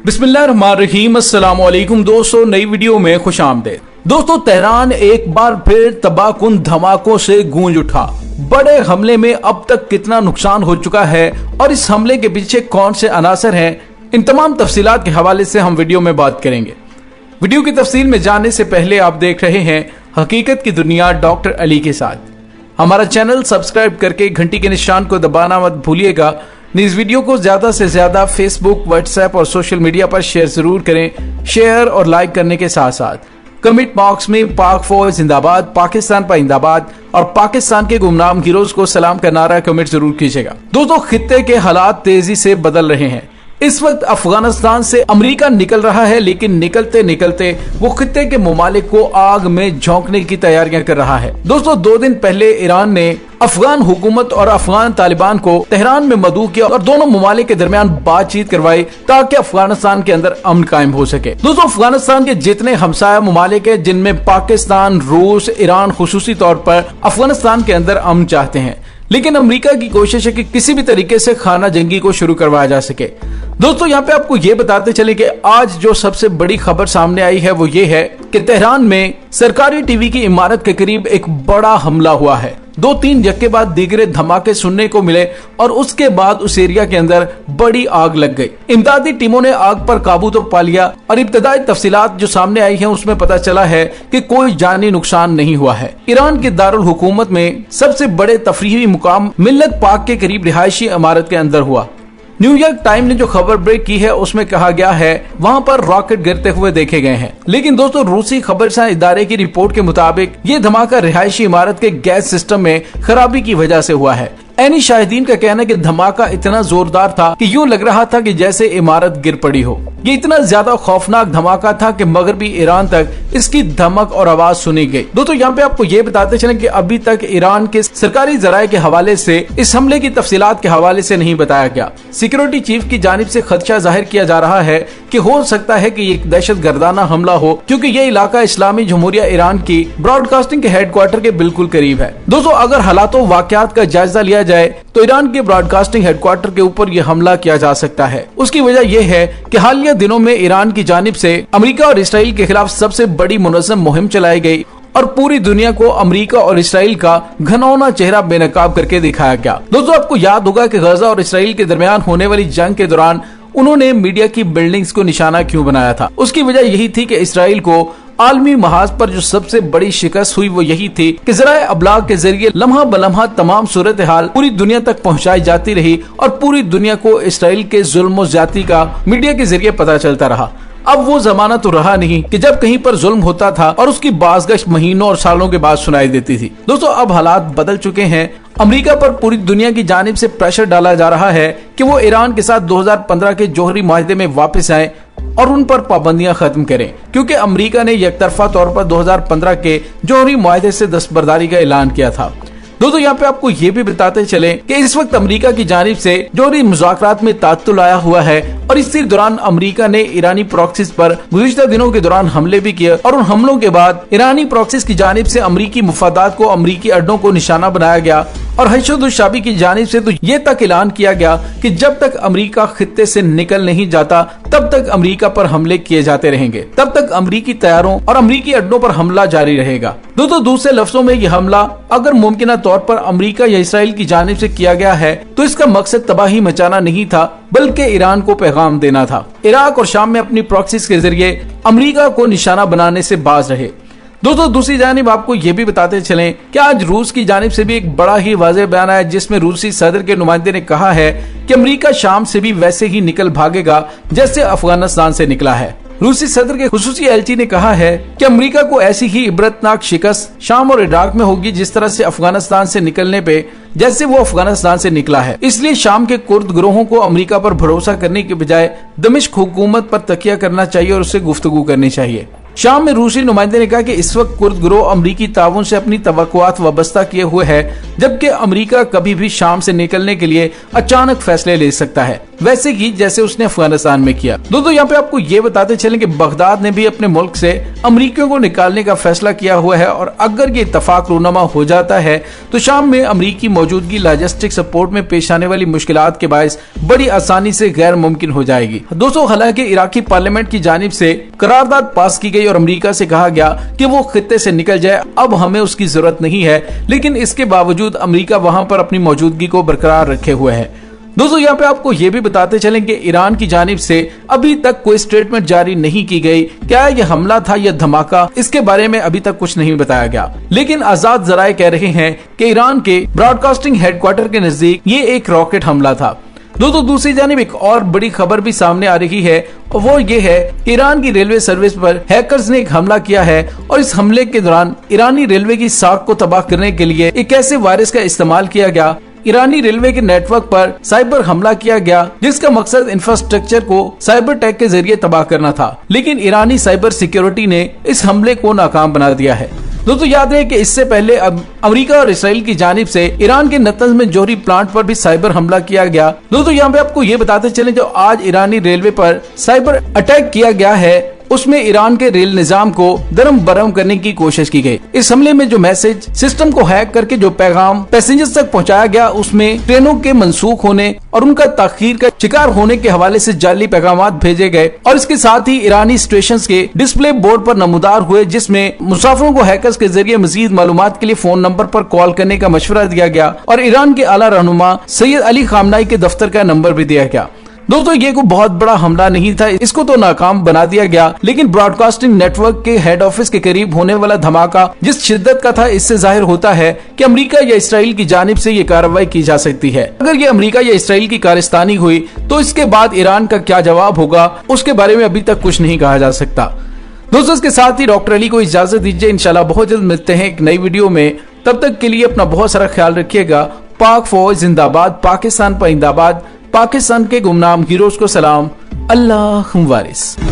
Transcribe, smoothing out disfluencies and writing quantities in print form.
बिस्मिल्लाहिर्रहमानिर्रहीम। अस्सलाम वालेकुम दोस्तों, नई वीडियो में खुश आमदीद। दोस्तों, तेहरान एक बार फिर तबाहकुन धमाकों से गूंज उठा। बड़े हमले में अब तक कितना नुकसान हो चुका है और इस हमले के पीछे कौन से अनासर हैं, इन तमाम तफसीलात के हवाले से हम वीडियो में बात करेंगे। वीडियो की तफसील में जाने से पहले आप देख रहे हैं हकीकत की दुनिया डॉक्टर अली के साथ। हमारा चैनल सब्सक्राइब करके घंटी के निशान को दबाना मत भूलिएगा। इस वीडियो को ज्यादा से ज्यादा फेसबुक, व्हाट्सएप और सोशल मीडिया पर शेयर जरूर करें। शेयर और लाइक करने के साथ साथ कमेंट बॉक्स में पाक फौज जिंदाबाद, पाकिस्तान पाइंदाबाद और पाकिस्तान के गुमनाम हीरोज को सलाम का नारा कमेंट जरूर कीजिएगा। दोस्तों, खित्ते के हालात तेजी से बदल रहे हैं। इस वक्त अफगानिस्तान से अमेरिका निकल रहा है, लेकिन निकलते निकलते वो खित्ते के ममालिक को आग में झोंकने की तैयारियां कर रहा है। दोस्तों, 2 दिन पहले ईरान ने अफगान हुकूमत और अफगान तालिबान को तेहरान में मदऊ किया और दोनों ममालिक के दरमियान बातचीत करवाई ताकि अफगानिस्तान के अंदर अमन कायम हो सके। दोस्तों, अफगानिस्तान के जितने हमसाया ममालिक है, जिनमें पाकिस्तान, रूस, ईरान खुसूसी तौर पर अफगानिस्तान के अंदर अमन चाहते हैं, लेकिन अमेरिका की कोशिश है कि किसी भी तरीके से खाना जंगी को शुरू करवाया जा सके। दोस्तों, यहाँ पे आपको ये बताते चले कि आज जो सबसे बड़ी खबर सामने आई है वो ये है कि तेहरान में सरकारी टीवी की इमारत के करीब एक बड़ा हमला हुआ है। 2-3 यके बाद दीगरे धमाके सुनने को मिले और उसके बाद उस एरिया के अंदर बड़ी आग लग गई। इमदादी टीमों ने आग पर काबू तो पा लिया और इब्तदाई तफसीलात जो सामने आई हैं उसमें पता चला है कि कोई जानी नुकसान नहीं हुआ है। ईरान के दारुल हुकूमत में सबसे बड़े तफरीही मुकाम मिल्लत पाक के करीब रिहायशी इमारत के अंदर हुआ। न्यूयॉर्क टाइम ने जो खबर ब्रेक की है उसमें कहा गया है वहां पर रॉकेट गिरते हुए देखे गए हैं, लेकिन दोस्तों, रूसी खबरसां इदारे की रिपोर्ट के मुताबिक ये धमाका रिहायशी इमारत के गैस सिस्टम में खराबी की वजह से हुआ है। ऐनी शाहिदीन का कहना है कि धमाका इतना जोरदार था कि यूं लग रहा था कि जैसे इमारत गिर पड़ी हो। ये इतना ज्यादा खौफनाक धमाका था कि मगरबी ईरान तक इसकी धमक और आवाज सुनी गई। दोस्तों, यहाँ पे आपको ये बताते चलें कि अभी तक ईरान के सरकारी जराये के हवाले से इस हमले की तफसीलात के हवाले से नहीं बताया गया। सिक्योरिटी चीफ की जानिब से खदशा जाहिर किया जा रहा है कि हो सकता है कि ये दहशत गर्दाना हमला हो, क्योंकि ये इलाका इस्लामी जमहूरिया ईरान की ब्रॉडकास्टिंग के हेडक्वार्टर के बिल्कुल करीब है। दोस्तों, अगर हालातों वाकयात का जायजा लिया जाए तो ईरान के ब्रॉडकास्टिंग हेडक्वार्टर के ऊपर यह हमला किया जा सकता है। उसकी वजह यह है कि हालिया दिनों में ईरान की जानिब से अमेरिका और इसराइल के खिलाफ सबसे बड़ी मुनज़्ज़म मुहिम चलाई गई और पूरी दुनिया को अमेरिका और इसराइल का घनौना चेहरा बेनकाब करके दिखाया गया। दोस्तों, आपको याद होगा कि गजा और इसराइल के दरमियान होने वाली जंग के दौरान उन्होंने मीडिया की बिल्डिंग्स को निशाना क्यों बनाया था। उसकी वजह यही थी कि इसराइल को आलमी महाज पर जो सबसे बड़ी शिकस्त हुई वो यही थी कि ज़राए अबलाग के जरिए लम्हा बलम्हा तमाम सूरत हाल पूरी दुनिया तक पहुंचाई जाती रही और पूरी दुनिया को इसराइल के जुल्म ज्यादती का मीडिया के जरिए पता चलता रहा। अब वो जमाना तो रहा नहीं कि जब कहीं पर जुल्म होता था और उसकी बाज़गश्त महीनों और सालों के बाद सुनाई देती थी। दोस्तों, अब हालात बदल चुके हैं। अमेरिका पर पूरी दुनिया की जानिब से प्रेशर डाला जा रहा है कि वो ईरान के साथ 2015 के जौहरी माहदे में वापस आए और उन पर पाबंदियां खत्म करें, क्योंकि अमेरिका ने एकतरफा तौर पर 2015 के जौहरी माहदे से दस्तबरदारी का ऐलान किया था। दोस्तों, यहाँ पे आपको ये भी बताते चले कि इस वक्त अमेरिका की जानिब से जौहरी मुज़ाकरात में तात्तुल आया हुआ है और इसी दौरान अमेरिका ने ईरानी प्रॉक्सीज पर गुज़िश्ता दिनों के दौरान हमले भी किए और उन हमलों के बाद ईरानी प्रॉक्सीज की जानिब से अमेरिकी मुफादात को, अमेरिकी अड्डों को निशाना बनाया गया और हशद-उश-शाबी की जानिब से तो ये तक ऐलान किया गया कि जब तक अमेरिका खित्ते से निकल नहीं जाता तब तक अमेरिका पर हमले किए जाते रहेंगे, तब तक अमेरिकी तैयारों और अमेरिकी अड्डों पर हमला जारी रहेगा। दोस्तों, दूसरे लफ्जों में यह हमला अगर मुमकिन तौर पर अमेरिका या इसराइल की जानिब से किया गया है तो इसका मकसद तबाही मचाना नहीं था, बल्कि ईरान को पैगाम देना था। इराक और शाम में अपनी प्रॉक्सीज के जरिए अमेरिका को निशाना बनाने से बाज रहे। दोस्तों, दूसरी जानिब आपको ये भी बताते चलें कि आज रूस की जानिब से भी एक बड़ा ही वाज़ेह बयान आया, जिसमें रूसी सदर के नुमाइंदे ने कहा है कि अमेरिका शाम से भी वैसे ही निकल भागेगा जैसे अफगानिस्तान से निकला है। रूसी सदर के खुसूसी एलची ने कहा है कि अमेरिका को ऐसी ही इबरतनाक शिकस्त शाम और इराक में होगी जिस तरह से अफगानिस्तान से निकलने पे जैसे वो अफगानिस्तान से निकला है। इसलिए शाम के कुर्द ग्रोहों को अमेरिका पर भरोसा करने के बजाय दमिश्क हुकूमत पर तकिया करना चाहिए और उससे गुफ्तगू करनी चाहिए। शाम में रूसी नुमाइंदे ने कहा कि इस वक्त कुर्द गिरोह अमरीकी ताउन से अपनी तवक्कुआत वाबस्ता किए हुए है, जबकि अमरीका कभी भी शाम से निकलने के लिए अचानक फैसले ले सकता है, वैसे ही जैसे उसने अफगानिस्तान में किया। दोस्तों यहाँ पे आपको ये बताते चलें कि बगदाद ने भी अपने मुल्क से अमरीकियों को निकालने का फैसला किया हुआ है और अगर ये इत्तफाक रूनमा हो जाता है तो शाम में अमरीकी मौजूदगी लॉजिस्टिक सपोर्ट में पेश आने वाली मुश्किलात के बायस बड़ी आसानी से गैर मुमकिन हो जाएगी। दोस्तों हालांकि इराकी पार्लियामेंट की जानिब से करारदाद पास की गई और अमरीका से कहा गया कि वो खित्ते से निकल जाए, अब हमें उसकी जरूरत नहीं है, लेकिन इसके बावजूद अमरीका वहां पर अपनी मौजूदगी को बरकरार रखे हुए है। दोस्तों यहाँ पे आपको ये भी बताते चलें कि ईरान की जानिब से अभी तक कोई स्टेटमेंट जारी नहीं की गई, क्या यह हमला था या धमाका, इसके बारे में अभी तक कुछ नहीं बताया गया। लेकिन आजाद जराए कह रहे हैं कि ईरान के ब्रॉडकास्टिंग हेडक्वार्टर के नजदीक ये एक रॉकेट हमला था। दोस्तों दूसरी जानिब एक और बड़ी खबर भी सामने आ रही है और वो ये है कि ईरान की रेलवे सर्विस पर हैकर्स ने एक हमला किया है और इस हमले के दौरान ईरानी रेलवे की साख को तबाह करने के लिए एक ऐसे वायरस का इस्तेमाल किया गया। ईरानी रेलवे के नेटवर्क पर साइबर हमला किया गया जिसका मकसद इंफ्रास्ट्रक्चर को साइबर टेक के जरिए तबाह करना था, लेकिन ईरानी साइबर सिक्योरिटी ने इस हमले को नाकाम बना दिया है। दोस्तों याद रहे कि इससे पहले अब अमेरिका और इसराइल की जानिब से ईरान के नतंज में जोहरी प्लांट पर भी साइबर हमला किया गया। दोस्तों यहाँ पे आपको ये बताते चलें जो आज ईरानी रेलवे पर साइबर अटैक किया गया है उसमें ईरान के रेल निजाम को दरम बरम करने की कोशिश की गई। इस हमले में जो मैसेज सिस्टम को हैक करके जो पैगाम पैसेंजर्स तक पहुंचाया गया उसमें ट्रेनों के मंसूख होने और उनका ताखीर का शिकार होने के हवाले से जाली पैगाम भेजे गए और इसके साथ ही ईरानी स्टेशन के डिस्प्ले बोर्ड पर नमूदार हुए जिसमें मुसाफिरों को हैकर्स के जरिए मजीद मालूमात के लिए फोन नंबर पर कॉल करने का मशवरा दिया गया और ईरान के आला रहनुमा सैयद अली खामनाई के दफ्तर का नंबर भी दिया गया। दोस्तों ये कोई बहुत बड़ा हमला नहीं था, इसको तो नाकाम बना दिया गया, लेकिन ब्रॉडकास्टिंग नेटवर्क के हेड ऑफिस के करीब होने वाला धमाका जिस शिद्दत का था इससे जाहिर होता है कि अमेरिका या इसराइल की जानिब से ये कार्रवाई की जा सकती है। अगर ये अमेरिका या इसराइल की कारस्तानी हुई तो इसके बाद ईरान का क्या जवाब होगा उसके बारे में अभी तक कुछ नहीं कहा जा सकता। दोस्तों इसके साथ ही डॉक्टर अली को इजाजत दीजिए, इंशाल्लाह बहुत जल्द मिलते हैं एक नई वीडियो में। तब तक के लिए अपना बहुत सारा ख्याल रखिएगा। पाक फौज जिंदाबाद, पाकिस्तान पाइंदाबाद, पाकिस्तान के गुमनाम हीरोज को सलाम, अल्लाह वारिस।